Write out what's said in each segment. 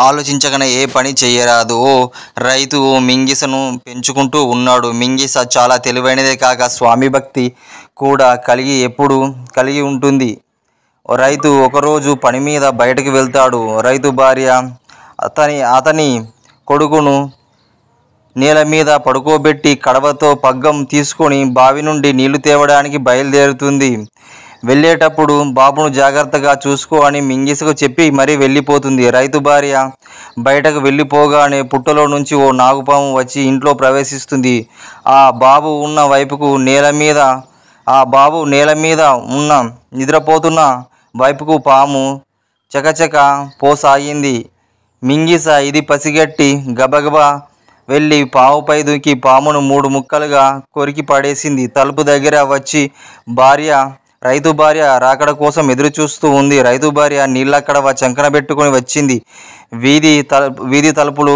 ఆలోచించగానే ఏ పని చేయరాదు. ఓ రైతు ఓ మింగిసను పెంచుకుంటూ ఉన్నాడు. మింగిస చాలా తెలివైనదే కాక స్వామి భక్తి కూడా కలిగి ఉంటుంది. ఓ రైతు ఒకరోజు పని మీద బయటకు వెళ్తాడు. రైతు భార్య అతని కొడుకును నేల మీద పడుకోబెట్టి కడవతో పగ్గం తీసుకొని బావి నుండి నీళ్లు తేవడానికి బయలుదేరుతుంది. వెళ్ళేటప్పుడు బాబును జాగ్రత్తగా చూసుకో అని మింగిసకు చెప్పి మరీ వెళ్ళిపోతుంది. రైతు భార్య బయటకు వెళ్ళిపోగానే పుట్టలో నుంచి ఓ నాగుపాము వచ్చి ఇంట్లో ప్రవేశిస్తుంది. ఆ బాబు నేల మీద ఉన్న నిద్రపోతున్న వైపుకు పాము చకచక పోసాగింది. మింగిస ఇది పసిగట్టి గబగబా వెళ్ళి పాముపై దూకి పామును 3 ముక్కలుగా కొరికి పడేసింది. తలుపు దగ్గర వచ్చి రైతు భార్య రాకడ కోసం ఎదురు చూస్తూ ఉంది. రైతు భార్య నీళ్ళక్కడ చంకన పెట్టుకొని వచ్చింది. వీధి తలుపులు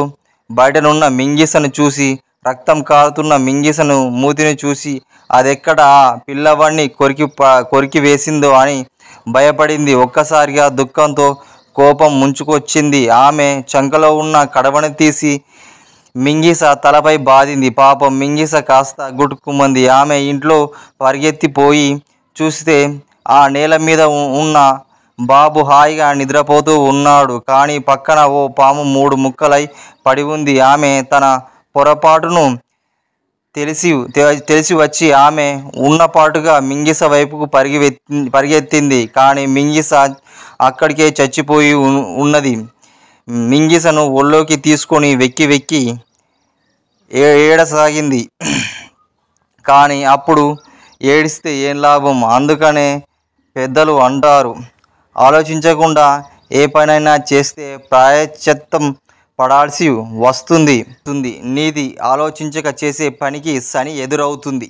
బయటనున్న మింగిసను చూసి, రక్తం కారుతున్న మింగిసను మూతిని చూసి అదెక్కడ ఆ పిల్లవాడిని కొరికి వేసిందో అని భయపడింది. ఒక్కసారిగా దుఃఖంతో కోపం ముంచుకొచ్చింది. ఆమె చంకలో ఉన్న కడవని తీసి మింగిస తలపై బాదింది. పాపం మింగిస కాస్త గుటుక్కుమంది. ఆమె ఇంట్లో పరిగెత్తిపోయి చూస్తే ఆ నేల మీద ఉన్న బాబు హాయిగా నిద్రపోతూ ఉన్నాడు. కానీ పక్కన ఓ పాము 3 ముక్కలై పడి ఉంది. ఆమె తన పొరపాటును తెలిసి వచ్చి ఆమె ఉన్నపాటుగా మింగిస వైపుకు పరిగెత్తింది. కానీ మింగిస అక్కడికే చచ్చిపోయి ఉన్నది. మింగిసను ఒళ్ళోకి తీసుకొని వెక్కి ఏడసాగింది. కానీ అప్పుడు ఏడిస్తే ఏం లాభం? అందుకనే పెద్దలు అంటారు, ఆలోచించకుండా ఏ పనైనా చేస్తే ప్రాయశ్చిత్తం పడాల్సి వస్తుంది. నీతి ఆలోచించక చేసే పనికి శని ఎదురవుతుంది.